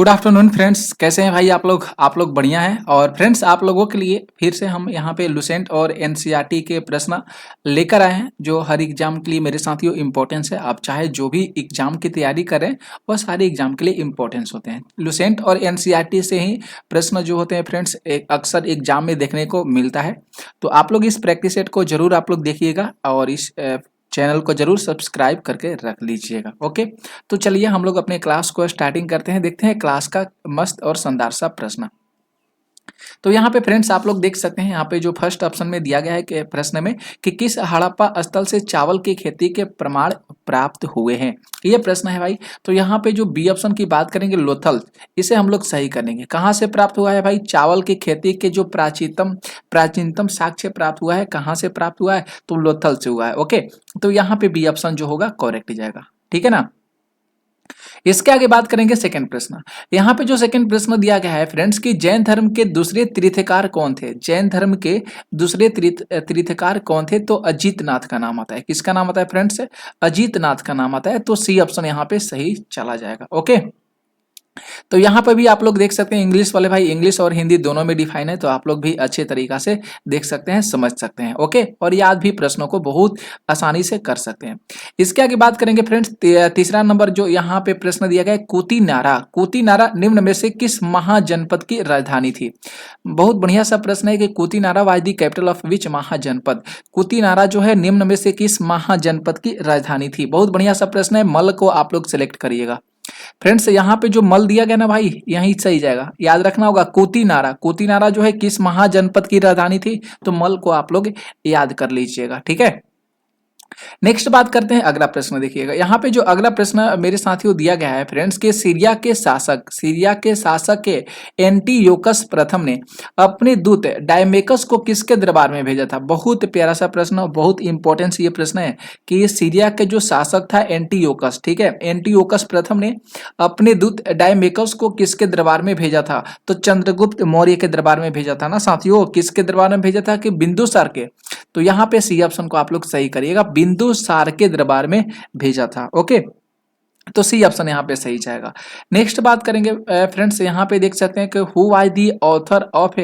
Good afternoon friends, कैसे हैं भाई आप लोग बढ़िया हैं। और फ्रेंड्स, आप लोगों के लिए फिर से हम यहाँ पे लुसेंट और एनसीईआरटी के प्रश्न लेकर आए हैं जो हर एग्जाम के लिए मेरे साथियों इम्पोर्टेंस है। आप चाहे जो भी एग्जाम की तैयारी करें वह सारे एग्जाम के लिए इम्पोर्टेंस होते हैं। लुसेंट और एनसीईआरटी से ही प्रश्न जो होते हैं फ्रेंड्स अक्सर एग्जाम में देखने को मिलता है। तो आप लोग इस प्रैक्टिस सेट को जरूर आप लोग देखिएगा और इस चैनल को जरूर सब्सक्राइब करके रख लीजिएगा। ओके, तो चलिए हम लोग अपने क्लास को स्टार्टिंग करते हैं। देखते हैं क्लास का मस्त और शानदार सा प्रश्न। तो यहाँ पे फ्रेंड्स आप लोग देख सकते हैं, यहाँ पे जो फर्स्ट ऑप्शन में दिया गया है कि प्रश्न में कि किस हड़प्पा स्थल से चावल की खेती के प्रमाण प्राप्त हुए हैं, ये प्रश्न है भाई। तो यहाँ पे जो बी ऑप्शन की बात करेंगे लोथल, इसे हम लोग सही करेंगे। कहाँ से प्राप्त हुआ है भाई? चावल की खेती के जो प्राचीनतम साक्ष्य प्राप्त हुआ है, कहाँ से प्राप्त हुआ है? तो लोथल से हुआ है। ओके, तो यहाँ पे बी ऑप्शन जो होगा करेक्ट जाएगा। ठीक है ना। इसके आगे बात करेंगे सेकंड प्रश्न। यहाँ पे जो सेकंड प्रश्न दिया गया है फ्रेंड्स कि जैन धर्म के दूसरे तीर्थकार कौन थे? जैन धर्म के दूसरे तीर्थकार कौन थे? तो अजीतनाथ का नाम आता है। किसका नाम आता है फ्रेंड्स? अजीतनाथ का नाम आता है। तो सी ऑप्शन यहाँ पे सही चला जाएगा। ओके, तो यहाँ पर भी आप लोग देख सकते हैं, इंग्लिश वाले भाई इंग्लिश और हिंदी दोनों में डिफाइन है, तो आप लोग भी अच्छे तरीका से देख सकते हैं, समझ सकते हैं। ओके, और याद भी प्रश्नों को बहुत आसानी से कर सकते हैं। इसके आगे बात करेंगे फ्रेंड्स, तीसरा नंबर जो यहाँ पे प्रश्न दिया गया है, कुतिनारा। कुतिनारा निम्न में से किस महाजनपद की राजधानी थी? बहुत बढ़िया सा प्रश्न है कि Kushinara was the capital of which Mahajanapada. Kushinara जो है निम्न में से किस महाजनपद की राजधानी थी? बहुत बढ़िया सा प्रश्न है। मल को आप लोग सिलेक्ट करिएगा फ्रेंड्स। यहाँ पे जो मल दिया गया ना भाई, यही सही जाएगा। याद रखना होगा कुतिनारा। कुतिनारा जो है किस महाजनपद की राजधानी थी? तो मल को आप लोग याद कर लीजिएगा। ठीक है, नेक्स्ट बात करते हैं अगला प्रश्न। देखिएगा यहाँ पे जो अगला प्रश्न मेरे साथियों दिया गया है फ्रेंड्स कि सीरिया के शासक के एंटीयोकस प्रथम ने अपने दूत डायमेकस को किसके दरबार में भेजा था? बहुत प्यारा सा प्रश्न, बहुत इंपॉर्टेंस ये प्रश्न है कि ये सीरिया के जो शासक था एंटीयोकस, ठीक है, एंटीयोकस प्रथम ने अपने दूत डायमेकस को किसके दरबार में भेजा था? तो चंद्रगुप्त मौर्य के दरबार में भेजा था ना साथियों। किसके दरबार में भेजा था? कि बिंदुसार के। तो यहाँ पे सी ऑप्शन को आप लोग सही करिएगा, बिंदुसार के दरबार में भेजा था। ओके, तो सी ऑप्शन यहाँ पे सही जाएगा। नेक्स्ट बात करेंगे फ्रेंड्स, यहाँ पे देख सकते हैं कि who was the author of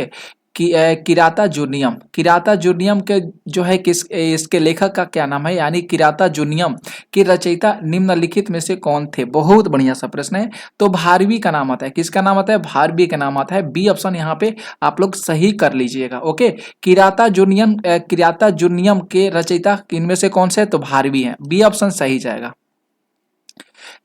Kiratarjuniyam. Kiratarjuniyam के जो है इसके लेखक का क्या नाम है? यानी किराता जूनियम के रचयिता निम्नलिखित में से कौन थे? बहुत बढ़िया सा प्रश्न है। तो भारवी का नाम आता है। किसका नाम आता है? भारवी का नाम आता है। बी ऑप्शन यहाँ पे आप लोग सही कर लीजिएगा। ओके, किराता जूनियम के रचयिता इनमें से कौन से? तो भारवी है। बी ऑप्शन सही जाएगा।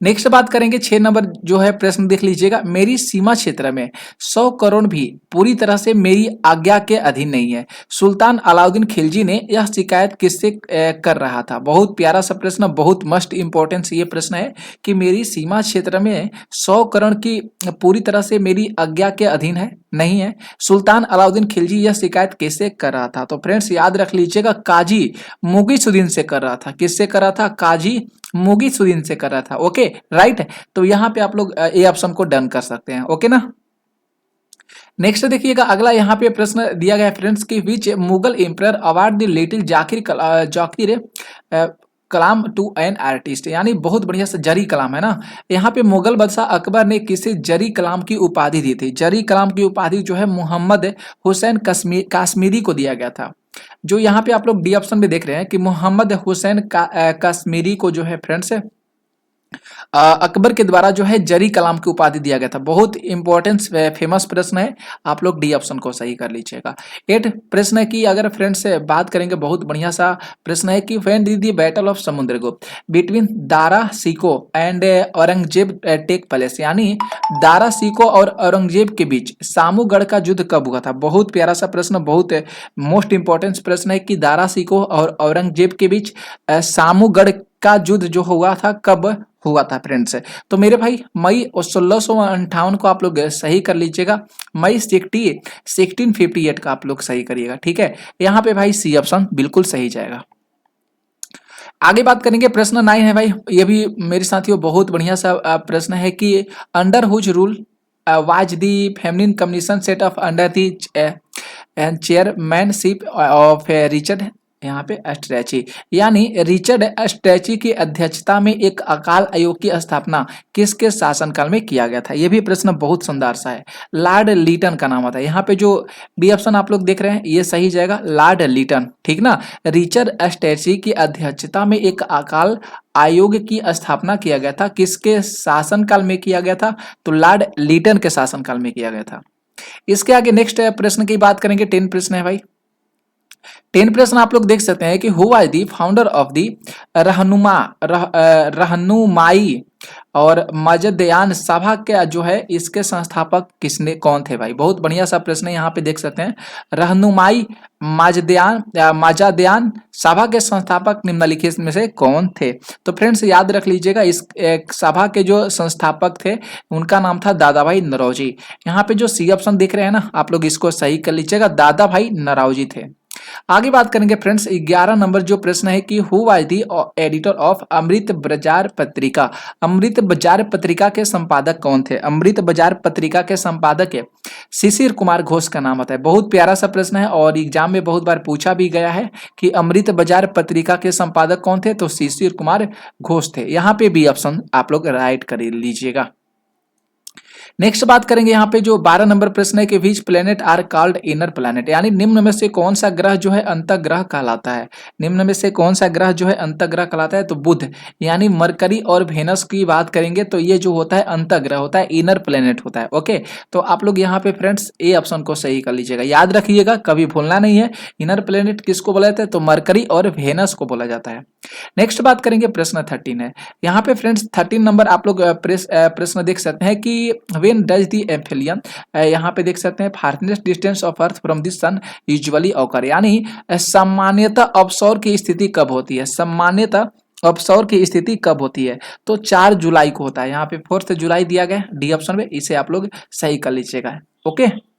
नेक्स्ट बात करेंगे 6 नंबर जो है प्रश्न देख लीजिएगा। मेरी सीमा क्षेत्र में 100 करोड़ भी पूरी तरह से मेरी आज्ञा के अधीन नहीं है। सुल्तान अलाउद्दीन खिलजी ने यह शिकायत किससे कर रहा था? बहुत प्यारा सा प्रश्न, बहुत मस्ट इंपॉर्टेंस ये प्रश्न है कि मेरी सीमा क्षेत्र में 100 करोड़ की पूरी तरह से मेरी आज्ञा के अधीन है, नहीं है। सुल्तान अलाउद्दीन खिलजी यह शिकायत किससे कर रहा था? तो फ्रेंड्स याद रख लीजिएगा, काजी मुगीसुद्दीन से कर रहा था। किससे कर रहा था? काजी मुगीसुद्दीन से कर रहा था। Okay, right. तो यहाँ पे आप लोग ए ऑप्शन को डन कर सकते हैं। ओके ना। नेक्स्ट देखिएगा अगला यहाँ पे प्रश्न दिया गया है फ्रेंड्स कि which Mughal emperor award the title जाकिर कलाम टू एन आर्टिस्ट। यानी बहुत बढ़िया सा जरी कलाम है ना। यहाँ पे मुगल बादशाह अकबर ने किसे जरी कलाम की उपाधि दी थी? जरी कलाम की उपाधि जो है मोहम्मद हुसैन कश्मीरी को दिया गया था। जो यहाँ पे आप लोग डी ऑप्शन में देख रहे हैं कि मोहम्मद हुसैन कश्मीरी को जो है फ्रेंड्स अकबर के द्वारा जो है जरी कलाम की उपाधि दिया गया था। बहुत इंपॉर्टेंट फेमस प्रश्न है, आप लोग डी ऑप्शन को सही कर लीजिएगा। 8 प्रश्न की अगर फ्रेंड्स से बात करेंगे, बहुत बढ़िया सा प्रश्न है कि when did the battle of Samudragupta between Dara Shikoh and Aurangzeb take place. यानी दारा सिको और औरंगजेब के बीच सामूगढ़ का युद्ध कब हुआ था? बहुत प्यारा सा प्रश्न, बहुत मोस्ट इंपॉर्टेंट प्रश्न है कि दारा सिको और औरंगजेब के बीच सामूगढ़ का युद्ध जो हुआ था कब हुआ था फ्रेंड्स? तो मेरे भाई मई 1658 को आप लोग सही कर लीजिएगा। मई 1658 का आप लोग सही करिएगा। ठीक है, यहाँ पे भाई सी ऑप्शन बिल्कुल सही जाएगा। आगे बात करेंगे प्रश्न 9 है भाई, ये भी मेरे साथियों बहुत बढ़िया सा प्रश्न है कि under whose rule was the feminine communication set of under the chairmanship of Richard यहाँ पे स्ट्रैची, यानी रिचर्ड स्ट्रैची की अध्यक्षता में एक अकाल आयोग की स्थापना किसके शासनकाल में किया गया था। यह भी प्रश्न बहुत शानदार सा है। लॉर्ड लीटन का नाम आता है। यहाँ पे जो बी ऑप्शन आप लोग देख रहे हैं ये सही जाएगा, लॉर्ड लीटन, ठीक ना। रिचर्ड स्ट्रैची की अध्यक्षता में एक अकाल आयोग की स्थापना किया गया था, किसके शासनकाल में किया गया था, तो लॉर्ड लीटन के शासनकाल में किया गया था। इसके आगे नेक्स्ट प्रश्न की बात करेंगे, 10 प्रश्न है भाई। 10 प्रश्न आप लोग देख सकते हैं कि who was the founder of the रहनुमाई और मजदयान सभा के जो है इसके संस्थापक किसने कौन थे भाई। बहुत बढ़िया सा प्रश्न है, यहाँ पे देख सकते हैं। रहनुमाई मजदयान सभा के संस्थापक निम्नलिखित में से कौन थे। तो फ्रेंड्स याद रख लीजिएगा, इस एक सभा के जो संस्थापक थे उनका नाम था दादा भाई नौरोजी। यहाँ पे जो सी ऑप्शन दिख रहे हैं ना, आप लोग इसको सही कर लीजिएगा, दादा भाई नौरोजी थे। आगे बात करेंगे फ्रेंड्स, 11 नंबर जो प्रश्न है कि who was the editor of Amrita Bazar Patrika. अमृत बाजार पत्रिका के संपादक कौन थे। अमृत बाजार पत्रिका के संपादक है शिशिर कुमार घोष का नाम आता है। बहुत प्यारा सा प्रश्न है और एग्जाम में बहुत बार पूछा भी गया है कि अमृत बाजार पत्रिका के संपादक कौन थे, तो शिशिर कुमार घोष थे। यहाँ पे भी ऑप्शन आप लोग राइट कर लीजिएगा। नेक्स्ट बात करेंगे यहाँ पे जो 12 नंबर प्रश्न है कि which planet are called inner planet, यानी निम्न में से कौन सा ग्रह जो है अंतःग्रह कहलाता है। निम्न में से कौन सा ग्रह जो है अंतःग्रह कहलाता है, तो बुध यानी मरकरी और वेनस की बात करेंगे तो ये जो होता है अंतःग्रह होता है, इनर प्लेनेट होता है। ओके, तो आप लोग यहाँ पे फ्रेंड्स ए ऑप्शन को सही कर लीजिएगा, याद रखिएगा कभी भूलना नहीं है। इनर प्लेनेट किसको बोला जाता है, तो मरकरी और वेनस को बोला जाता है। नेक्स्ट बात करेंगे प्रश्न 13 है। यहाँ पे फ्रेंड्स 13 नंबर आप लोग प्रश्न देख सकते हैं कि व्हेन डज द एम्फिलियन, यहाँ पे देख सकते हैं farthest distance of earth from the sun usually occur, यानी सामान्यतः अवसौर की स्थिति कब होती है। सामान्यतः अवसौर की स्थिति कब होती है, तो 4 जुलाई को होता है। यहाँ पे 4 जुलाई दिया गया डी ऑप्शन में, इसे आप लोग सही कर लीजिएगा। ओके,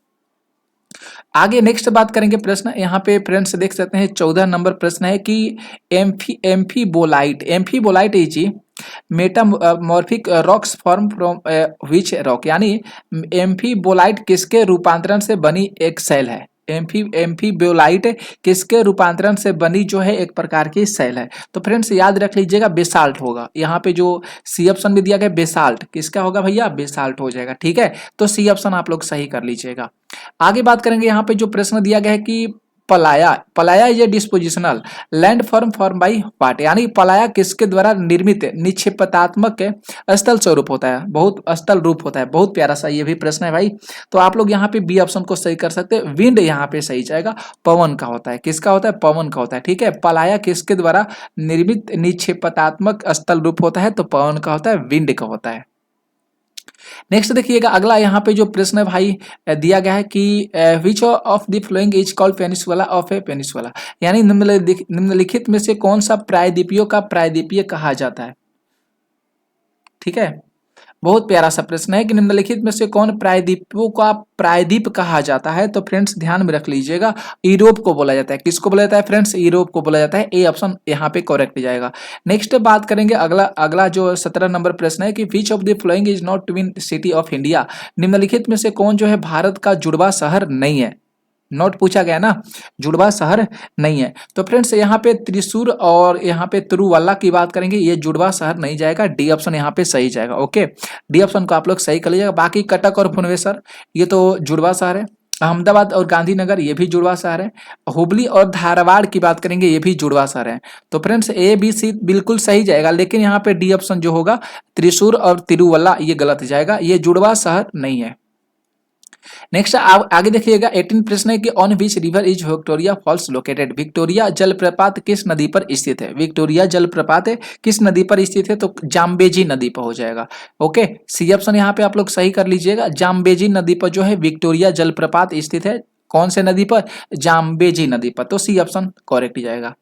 आगे नेक्स्ट बात करेंगे प्रश्न, यहाँ पे फ्रेंड्स देख सकते हैं 14 नंबर प्रश्न है कि amphibolite is metamorphic rocks form from which rock, यानी एम्फीबोलाइट किसके रूपांतरण से बनी एक सेल है। एम्फीबोलाइट किसके रूपांतरण से बनी जो है एक प्रकार की सेल है, तो फ्रेंड्स याद रख लीजिएगा बेसाल्ट होगा। यहाँ पे जो सी ऑप्शन भी दिया गया बेसाल्ट, किसका होगा भैया, बेसाल्ट हो जाएगा। ठीक है, तो सी ऑप्शन आप लोग सही कर लीजिएगा। आगे बात करेंगे, यहाँ पे जो प्रश्न दिया गया है कि playa is a depositional land form by what, यानी पलाया किसके द्वारा निर्मित निक्षेपतात्मक स्थल स्वरूप होता है, बहुत स्थल रूप होता है। बहुत प्यारा सा ये भी प्रश्न है भाई, तो आप लोग यहाँ पे बी ऑप्शन को सही कर सकते हैं। विंड यहाँ पे सही जाएगा, पवन का होता है। किसका होता है, पवन का होता है। ठीक है, पलाया किसके द्वारा निर्मित निक्षेपतात्मक स्थल रूप होता है, तो पवन का होता है, विंड का होता है। नेक्स्ट देखिएगा अगला, यहाँ पे जो प्रश्न है भाई दिया गया है कि which of the following is called peninsula of A peninsula, यानी निम्नलिखित में से कौन सा प्रायद्वीपीय का प्रायद्वीपीय कहा जाता है। ठीक है, बहुत प्यारा सा प्रश्न है कि निम्नलिखित में से कौन प्रायद्वीपों का प्रायद्वीप कहा जाता है, तो फ्रेंड्स ध्यान में रख लीजिएगा, यूरोप को बोला जाता है। किसको बोला जाता है फ्रेंड्स, यूरोप को बोला जाता है। ए ऑप्शन यहाँ पे करेक्ट जाएगा। नेक्स्ट बात करेंगे अगला जो 17 नंबर प्रश्न है कि which of the following is not twin city of India, निम्नलिखित में से कौन जो है भारत का जुड़वा शहर नहीं है। नोट पूछा गया ना, जुड़वा शहर नहीं है, तो फ्रेंड्स यहाँ पे त्रिशूर और यहाँ पे तिरुवल्ला की बात करेंगे, ये जुड़वा शहर नहीं जाएगा। डी ऑप्शन यहाँ पे सही जाएगा। ओके, डी ऑप्शन को आप लोग सही कर लीजिएगा। बाकी कटक और भुवनेश्वर ये तो जुड़वा शहर है। अहमदाबाद और गांधीनगर ये भी जुड़वा शहर है। हुबली और धारवाड़ की बात करेंगे, ये भी जुड़वा शहर है। तो फ्रेंड्स ए बी सी बिल्कुल सही जाएगा, लेकिन यहाँ पे डी ऑप्शन जो होगा त्रिशूर और तिरुवल्ला ये गलत जाएगा, ये जुड़वा शहर नहीं है। नेक्स्ट आगे देखिएगा 18 प्रश्न है कि on which river is Victoria Falls located, Victoria जलप्रपात किस नदी पर स्थित है। विक्टोरिया जलप्रपात किस नदी पर स्थित है, तो जाम्बेजी नदी पर हो जाएगा। ओके, सी ऑप्शन यहाँ पे आप लोग सही कर लीजिएगा, जाम्बेजी नदी पर जो है विक्टोरिया जलप्रपात स्थित है। कौन से नदी पर, जाम्बेजी नदी पर, तो सी ऑप्शन करेक्ट जाएगा।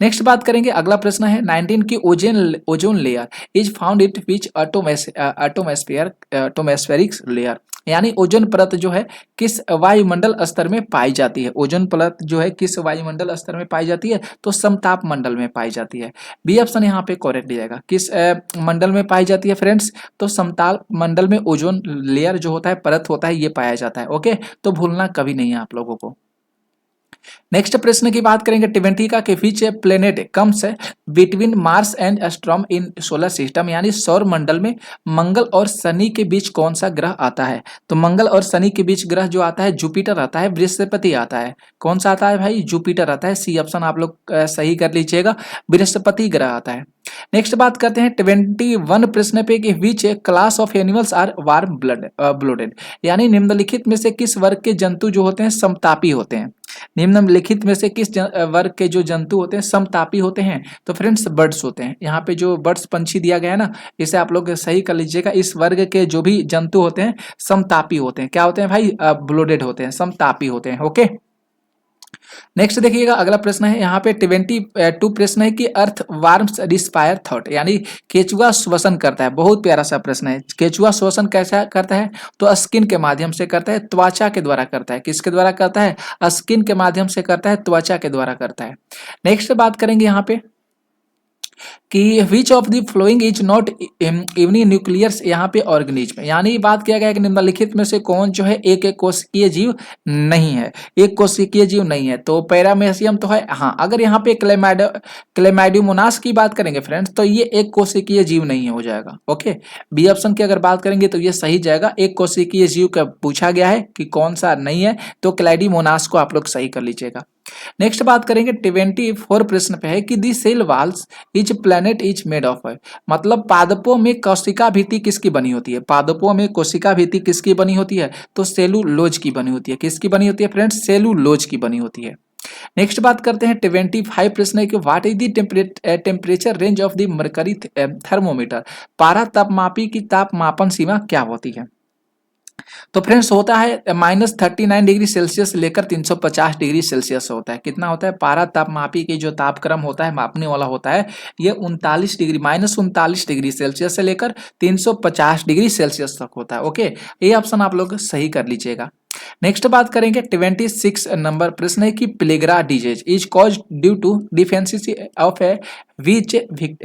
नेक्स्ट बात करेंगे अगला प्रश्न है 19 की ozone layer is found it which atmospheric layer, यानी ओजोन परत जो है किस वायुमंडल स्तर में पाई जाती है। ओजोन परत जो है किस वायुमंडल स्तर में पाई जाती है, तो समताप मंडल में पाई जाती है। बी ऑप्शन यहाँ पे करेक्ट जाएगा। किस मंडल में पाई जाती है फ्रेंड्स, तो समताप मंडल में ओजोन लेयर जो होता है, परत होता है, ये पाया जाता है। ओके, तो भूलना कभी नहीं है आप लोगों को। नेक्स्ट प्रश्न की बात करेंगे 20 का कि which planet comes between Mars and asteroid in solar system, यानी सौर मंडल में मंगल और शनि के बीच कौन सा ग्रह आता है। तो मंगल और शनि के बीच ग्रह जो आता है जुपिटर आता है, बृहस्पति आता है। कौन सा आता है भाई? जुपिटर आता है। सी ऑप्शन आप लोग सही कर लीजिएगा, बृहस्पति ग्रह आता है। नेक्स्ट बात करते हैं 21 प्रश्न पे कि which class of animals are warm blooded, यानी निम्नलिखित में से किस वर्ग के जंतु जो होते हैं समतापी होते हैं। निम्नलिखित में से किस वर्ग के जो जंतु होते हैं समतापी होते हैं। तो फ्रेंड्स बर्ड्स होते हैं। यहाँ पे जो बर्ड्स पंछी दिया गया है ना, इसे आप लोग सही कर लीजिएगा। इस वर्ग के जो भी जंतु होते हैं समतापी होते हैं। क्या होते हैं भाई? ब्लोडेड होते हैं, समतापी होते हैं। ओके, नेक्स्ट देखिएगा अगला प्रश्न है यहाँ पे 22 प्रश्न है कि अर्थ वार्म्स रिस्पायर थॉट, यानी केचुआ श्वसन करता है। बहुत प्यारा सा प्रश्न है। केचुआ श्वसन कैसा करता है? तो स्किन के माध्यम से करता है, त्वचा के द्वारा करता है। किसके द्वारा करता है? स्किन के माध्यम से करता है, त्वचा के द्वारा करता है। नेक्स्ट बात करेंगे यहाँ पे कि which of the following is not having nucleus, यहाँ पे ऑर्गेनिज्म, यानी बात किया गया है कि निम्नलिखित में से कौन जो है एक कोशिकीय जीव नहीं है। एक कोशिकीय जीव नहीं है तो पैरामेसियम तो है। हाँ, अगर यहाँ पे क्लेमाइडोमोनास की बात करेंगे फ्रेंड्स तो ये एक कोशिकीय जीव नहीं हो जाएगा। ओके, बी ऑप्शन की अगर बात करेंगे तो ये सही जाएगा। एक कोशिकीय जीव का पूछा गया है कि कौन सा नहीं है, तो क्लैडिमोनास को आप लोग सही कर लीजिएगा। नेक्स्ट बात करेंगे 24 प्रश्न पे है कि the cell walls each plant is made of, मतलब पादपों में कोशिका भित्ति किसकी बनी होती है। पादपों में कोशिका भित्ति किसकी बनी होती है? तो सेलुलोज की बनी होती है। किसकी बनी होती है फ्रेंड्स? सेलुलोज की बनी होती है। नेक्स्ट बात करते हैं 25 प्रश्न है कि what is the temperature range of the mercury thermometer, पारा तापमापी की तापमापन सीमा क्या होती है। तो फ्रेंड्स होता है -39 डिग्री सेल्सियस लेकर 350 डिग्री सेल्सियस होता है। कितना होता है? पारा तापमापी की जो तापक्रम होता है, मापने वाला होता है, ये 39 डिग्री -39 डिग्री सेल्सियस से लेकर 350 डिग्री सेल्सियस तक होता है। ओके, ये ऑप्शन आप लोग सही कर लीजिएगा। नेक्स्ट बात करेंगे 26 नंबर प्रश्न है कि pellagra disease is cause due to deficiency of a which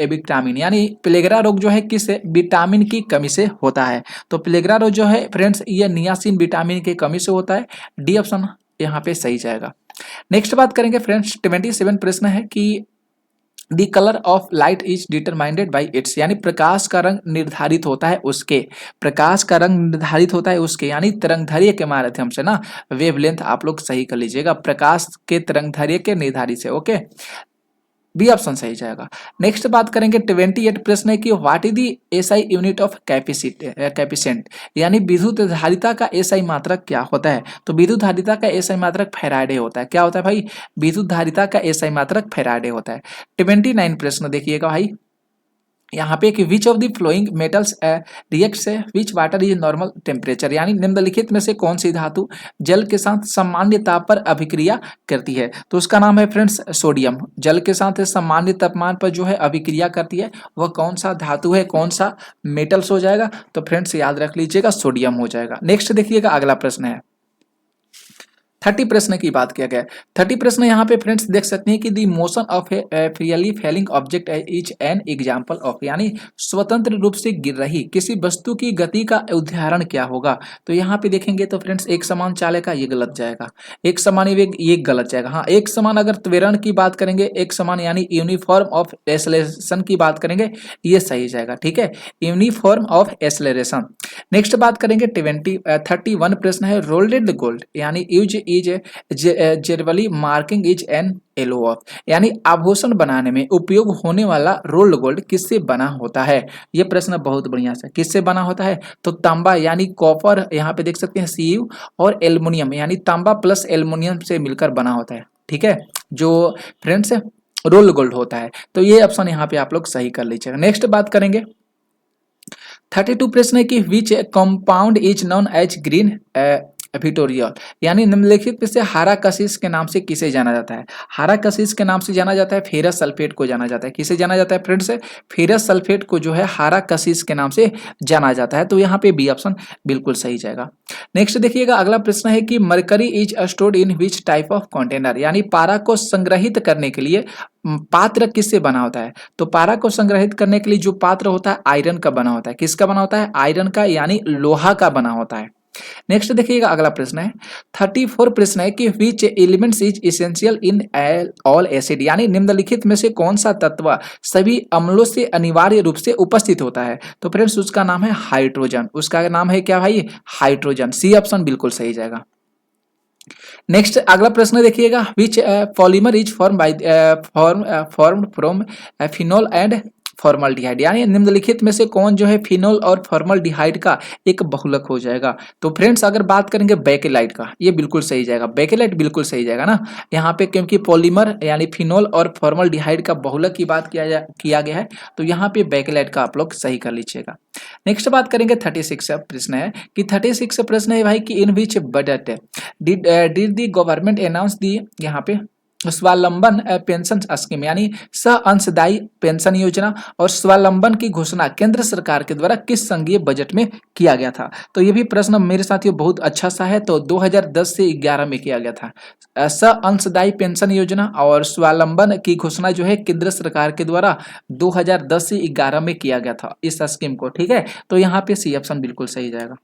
vitamin, यानी प्लेग्रा रोग जो है किस विटामिन की कमी से होता है। तो प्लेग्रा रोग जो है फ्रेंड्स ये नियासिन विटामिन की कमी से होता है। डी ऑप्शन यहाँ पे सही जाएगा। नेक्स्ट बात करेंगे फ्रेंड्स 27 प्रश्न है कि the colour of light is determined by its, यानी प्रकाश का रंग निर्धारित होता है उसके, प्रकाश का रंग निर्धारित होता है उसके, यानी तरंगदैर्घ्य के माध्यम से ना, वेवलेंथ आप लोग सही कर लीजिएगा, प्रकाश के तरंगदैर्घ्य के निर्धारित से। ओके, बी ऑप्शन सही जाएगा। नेक्स्ट बात करेंगे 28 प्रश्न है कि what is the SI unit of capacitant, यानी विद्युत धारिता का एसआई मात्रक क्या होता है। तो विद्युत धारिता का एसआई मात्रक फैराडे होता है। क्या होता है भाई? विद्युत धारिता का एसआई मात्रक फैराडे होता है। 29 प्रश्न देखिएगा भाई यहाँ पे कि which of the flowing metals reacts which water is normal temperature, यानी निम्नलिखित में से कौन सी धातु जल के साथ सामान्य ताप पर अभिक्रिया करती है। तो उसका नाम है फ्रेंड्स सोडियम। जल के साथ सामान्य तापमान पर जो है अभिक्रिया करती है, वह कौन सा धातु है, कौन सा मेटल्स हो जाएगा। तो फ्रेंड्स याद रख लीजिएगा, सोडियम हो जाएगा। नेक्स्ट देखिएगा अगला प्रश्न है 30 प्रश्न की बात किया गया। 30 प्रश्न यहाँ पे फ्रेंड्स देख सकते हैं कि दी motion of A freely falling object is an example of, यानी स्वतंत्र रूप से गिर रही किसी वस्तु की गति का उदाहरण क्या होगा। तो यहाँ पे देखेंगे तो फ्रेंड्स एक समान चाल का ये गलत जाएगा, एक समान वेग ये गलत जाएगा। हाँ, एक समान अगर त्वरण की बात करेंगे, एक समान यानी यूनिफॉर्म ऑफ एक्सेलरेशन की बात करेंगे, ये सही जाएगा। ठीक है, यूनिफॉर्म ऑफ एक्सेलरेशन। नेक्स्ट बात करेंगे 31 प्रश्न है रोल्डेड गोल्ड, यानी use is generally marking is an alloy of, यानी आभूषण बनाने में उपयोग होने वाला रोल्ड गोल्ड किससे बना होता है। यह प्रश्न बहुत बढ़िया से किससे बना होता है। तो तांबा यानी कॉपर, यहाँ पे देख सकते हैं Cu, और एल्युमिनियम यानी तांबा प्लस एल्युमिनियम से मिलकर बना होता है। ठीक है, जो फ्रेंड्स रोल्ड गोल्ड होता है। तो ये ऑप्शन यहाँ पे आप लोग सही कर लीजिएगा। नेक्स्ट बात करेंगे 32 प्रश्न है कि which compound is known as green vitriol, यानी निम्नलिखित में से हरा कशिश के नाम से किसे जाना जाता है। हरा कशिश के नाम से जाना जाता है फेरस सल्फेट को जाना जाता है। किसे जाना जाता है फ्रेंड्स? फेरस सल्फेट को जो है हरा कशिश के नाम से जाना जाता है। तो यहाँ पे बी ऑप्शन बिल्कुल सही जाएगा। नेक्स्ट देखिएगा अगला प्रश्न है कि mercury is stored in which type of container, यानी पारा को संग्रहित करने के लिए पात्र किससे बना होता है। तो पारा को संग्रहित करने के लिए जो पात्र होता है आयरन का बना होता है। किसका बना होता है? आयरन का, यानी लोहा का बना होता है। नेक्स्ट देखिएगा अगला प्रश्न है 34 प्रश्न है कि विच elements is essential in all acid, यानी निम्नलिखित में से कौन सा तत्व सभी अम्लों से अनिवार्य रूप से उपस्थित होता है। तो फ्रेंड्स उसका नाम है हाइड्रोजन। उसका नाम है क्या भाई? हाइड्रोजन। सी ऑप्शन बिल्कुल सही जाएगा। नेक्स्ट अगला प्रश्न देखिएगा which polymer is form from phenol and formaldehyde, यानी निम्नलिखित में से कौन जो है फिनोल और फॉर्मल्डिहाइड का एक बहुलक हो जाएगा। तो फ्रेंड्स अगर बात करेंगे बेकेलाइट का, ये बिल्कुल सही जाएगा। बेकेलाइट बिल्कुल सही जाएगा ना यहाँ पे, क्योंकि पॉलीमर यानी फिनोल और फॉर्मल्डिहाइड का बहुलक की बात किया गया है, तो यहाँ पे बेकेलाइट का आप लोग सही कर लीजिएगा। नेक्स्ट बात करेंगे 36 प्रश्न है कि 36 प्रश्न है भाई कि in which budget did the government announce the यहाँ पे स्वावलंबन पेंशन स्कीम, यानी अंशदायी पेंशन योजना और स्वावलंबन की घोषणा केंद्र सरकार के द्वारा किस संघीय बजट में किया गया था। तो ये भी प्रश्न मेरे साथियों बहुत अच्छा सा है। तो 2010 से 11 में किया गया था अंशदायी पेंशन योजना और स्वावलंबन की घोषणा जो है केंद्र सरकार के द्वारा 2010 से 11 में किया गया था इस स्कीम को। ठीक है, तो यहाँ पे सी ऑप्शन बिल्कुल सही जाएगा।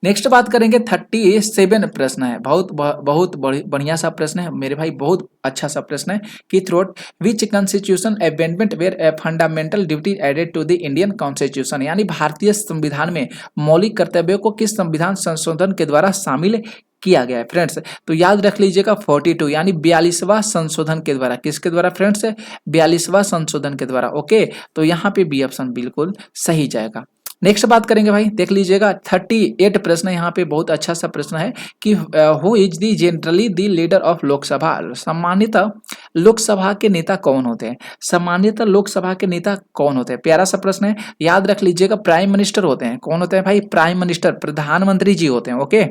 नेक्स्ट बात करेंगे 37 प्रश्न है, बहुत बढ़िया सा प्रश्न है मेरे भाई, बहुत अच्छा सा प्रश्न है कि through which constitution amendment were a fundamental duty added to the Indian constitution, यानी भारतीय संविधान में मौलिक कर्तव्यों को किस संविधान संशोधन के द्वारा शामिल किया गया है फ्रेंड्स। तो याद रख लीजिएगा 42 यानी 42वां संशोधन के द्वारा। किसके द्वारा फ्रेंड्स? 42वां संशोधन के द्वारा। ओके, तो यहाँ पे बी ऑप्शन बिल्कुल सही जाएगा। नेक्स्ट बात करेंगे भाई, देख लीजिएगा 38 प्रश्न यहाँ पे बहुत अच्छा सा प्रश्न है कि who is the generally the leader of Lok Sabha, सामान्यतः लोकसभा के नेता कौन होते हैं? सामान्यतः लोकसभा के नेता कौन होते हैं? प्यारा सा प्रश्न है, याद रख लीजिएगा प्राइम मिनिस्टर होते हैं। कौन होते हैं भाई? प्राइम मिनिस्टर, प्रधानमंत्री जी होते हैं। ओके,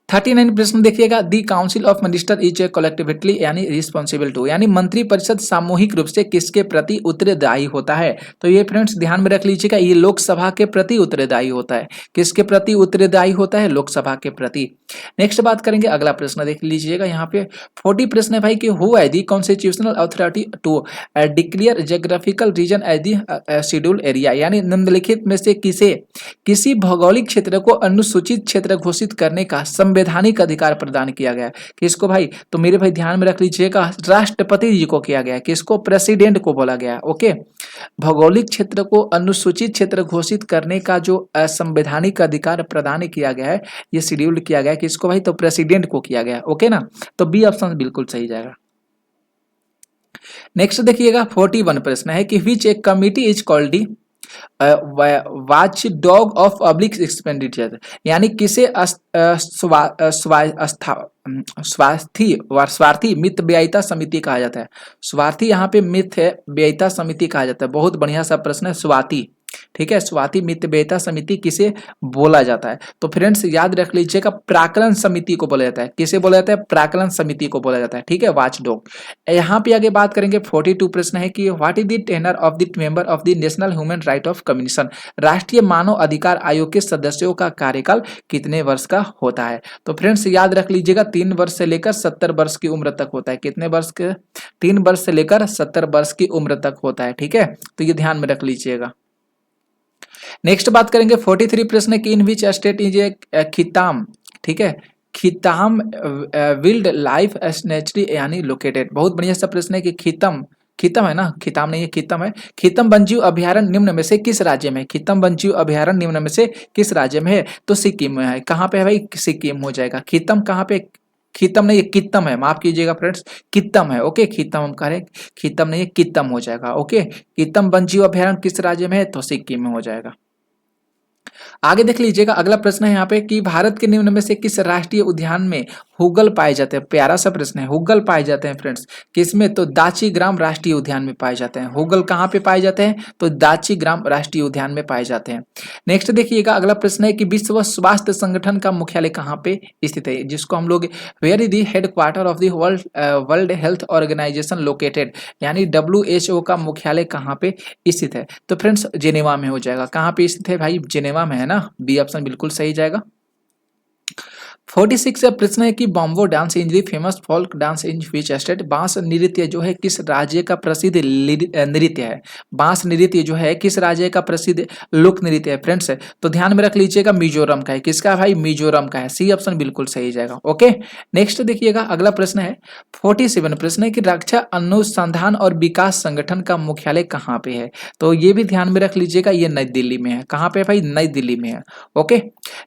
39 प्रश्न देखिएगा दी council of minister is collectively यानी रिस्पॉन्सिबल टू, यानी मंत्री परिषद सामूहिक रूप से किसके प्रति उत्तरदायी होता है। तो ये फ्रेंड्स ध्यान में रख लीजिएगा, ये लोकसभा के प्रति उत्तरदायी होता है। किसके प्रति उत्तरदायी होता है? लोकसभा के प्रति। नेक्स्ट बात करेंगे अगला प्रश्न, देख लीजिएगा यहाँ पे 40 प्रश्न है भाई कि who has the constitutional authority to declare geographical region as the schedule area, यानी निम्नलिखित में से किसी भौगोलिक क्षेत्र को अनुसूचित क्षेत्र घोषित करने का संवैधानिक अधिकार प्रदान किया गया है। किसको भाई? तो मेरे भाई ध्यान में रख लीजिएगा राष्ट्रपति जी को किया गया है। किसको? प्रेसिडेंट को बोला गया है। ओके, भौगोलिक क्षेत्र को अनुसूचित क्षेत्र घोषित करने का जो संवैधानिक अधिकार प्रदान किया गया है, ये शेड्यूल किया गया है। किसको भाई? तो प्रेसिडेंट को किया गया है। ओके ना, तो बी ऑप्शन बिल्कुल सही जाएगा। नेक्स्ट देखिएगा 41 प्रश्न है कि विच एक committee is called the watch dog of public expenditure, यानी किसे स्वार्थी मित व्ययिता समिति कहा जाता है। स्वार्थी यहाँ पे मित है, व्ययिता समिति कहा जाता है। बहुत बढ़िया सा प्रश्न है, स्वाति। ठीक है, स्वाति मित व्ययिता समिति किसे बोला जाता है? तो फ्रेंड्स याद रख लीजिएगा प्राकलन समिति को बोला जाता है। किसे बोला जाता है? प्राकलन समिति को बोला जाता है। ठीक है, वाच डॉग। यहाँ पे आगे बात करेंगे 42 प्रश्न है कि what is the tenure of the member of the national human right of commission, राष्ट्रीय मानव अधिकार आयोग के सदस्यों का कार्यकाल कितने वर्ष का होता है। तो फ्रेंड्स याद रख लीजिएगा 3 वर्ष से लेकर 70 वर्ष की उम्र तक होता है। कितने वर्ष के? 3 वर्ष से लेकर 70 वर्ष की उम्र तक होता है। ठीक है, तो ये ध्यान में रख लीजिएगा। नेक्स्ट बात करेंगे 43 प्रश्न कि in which state is a खिताम, ठीक है, खिताम विल्ड लाइफ सैंक्चुरी यानी लोकेटेड। बहुत बढ़िया सा प्रश्न है कि खितम है ना, खिताम नहीं है, खितम है। खितम वन्यजीव अभ्यारण्य निम्न में से किस राज्य में? खितम वन्यजीव अभ्यारण्य निम्न में से किस राज्य में है? तो सिक्किम में है। कहाँ पे है भाई? सिक्किम हो जाएगा। खितम कहाँ पे? खितम नहीं, कित्तम है, माफ कीजिएगा फ्रेंड्स, कित्तम है। ओके, खितम हम कह रहे हैं, खितम नहीं है, कित्तम हो जाएगा। ओके, कित्तम वन्यजीव अभ्यारण्य किस राज्य में है? तो सिक्किम में हो जाएगा। आगे देख लीजिएगा अगला प्रश्न है यहाँ पे कि भारत के निम्न में से किस राष्ट्रीय उद्यान में हुगल पाए जाते हैं? प्यारा सा प्रश्न है, हुगल पाए जाते हैं फ्रेंड्स किसमें? तो दाची ग्राम राष्ट्रीय उद्यान में पाए जाते हैं। हुगल कहाँ पे पाए जाते हैं? तो दाची ग्राम राष्ट्रीय उद्यान में पाए जाते हैं। नेक्स्ट देखिएगा अगला प्रश्न है कि विश्व स्वास्थ्य संगठन का मुख्यालय कहाँ पे स्थित है, जिसको हम लोग where is the headquarter of the world health organisation located, यानी WHO का मुख्यालय कहाँ पे स्थित है? तो फ्रेंड्स जेनेवा में हो जाएगा। कहाँ पे स्थित है भाई? जेनेवा में है ना, बी ऑप्शन बिल्कुल सही जाएगा। 46 का प्रश्न है कि bamboo dance in the famous folk dance in which state. बांस नृत्य जो है किस राज्य का प्रसिद्ध नृत्य है। बांस नृत्य जो है किस राज्य का प्रसिद्ध लोक नृत्य है फ्रेंड्स। तो ध्यान में रख लीजिएगा मिजोरम का है। किसका भाई? मिजोरम का है। सी ऑप्शन बिल्कुल सही जाएगा। ओके, नेक्स्ट देखिएगा अगला प्रश्न है 47 प्रश्न है कि रक्षा अनुसंधान और विकास संगठन का मुख्यालय कहाँ पे है। तो ये भी ध्यान में रख लीजिएगा, ये नई दिल्ली में है। कहाँ पे है भाई? नई दिल्ली में है। ओके,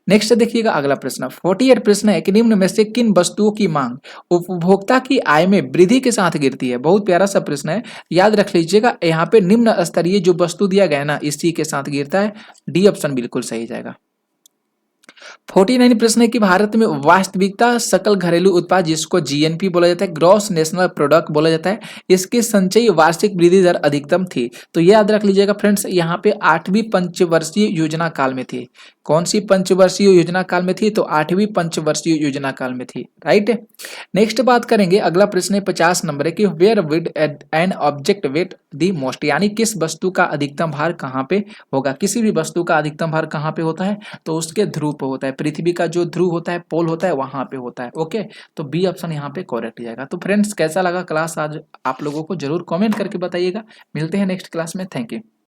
नेक्स्ट देखिएगा अगला प्रश्न 48 प्रश्न है कि निम्न में से किन वस्तुओं की मांग उपभोक्ता की आय में वृद्धि के साथ गिरती है। बहुत प्यारा सा प्रश्न है, याद रख लीजिएगा। यहाँ पे निम्न स्तरीय जो वस्तु दिया गया है ना, इसी के साथ गिरता है। डी ऑप्शन बिल्कुल सही जाएगा। 49 प्रश्न है कि भारत में वास्तविकता सकल घरेलू उत्पाद जिसको जीएनपी बोला जाता है, ग्रॉस नेशनल प्रोडक्ट बोला जाता है, इसकी संचयी वार्षिक वृद्धि दर अधिकतम थी। तो ये याद रख लीजिएगा फ्रेंड्स, यहाँ पे 8वीं पंचवर्षीय योजना काल में थी। कौन सी पंचवर्षीय योजना काल में थी? तो 8वीं पंचवर्षीय योजना काल में थी। राइट, नेक्स्ट बात करेंगे अगला प्रश्न है 50 नंबर है कि where would an object weigh the most, यानी किस वस्तु का अधिकतम भार कहाँ पे होगा। किसी भी वस्तु का अधिकतम भार कहाँ पे होता है? तो उसके ध्रुव पे होता है। पृथ्वी का जो ध्रुव होता है, पोल होता है, वहां पे होता है। ओके, तो बी ऑप्शन यहाँ पे करेक्ट जाएगा। तो फ्रेंड्स कैसा लगा क्लास आज, आप लोगों को जरूर कमेंट करके बताइएगा। मिलते हैं नेक्स्ट क्लास में। Thank you.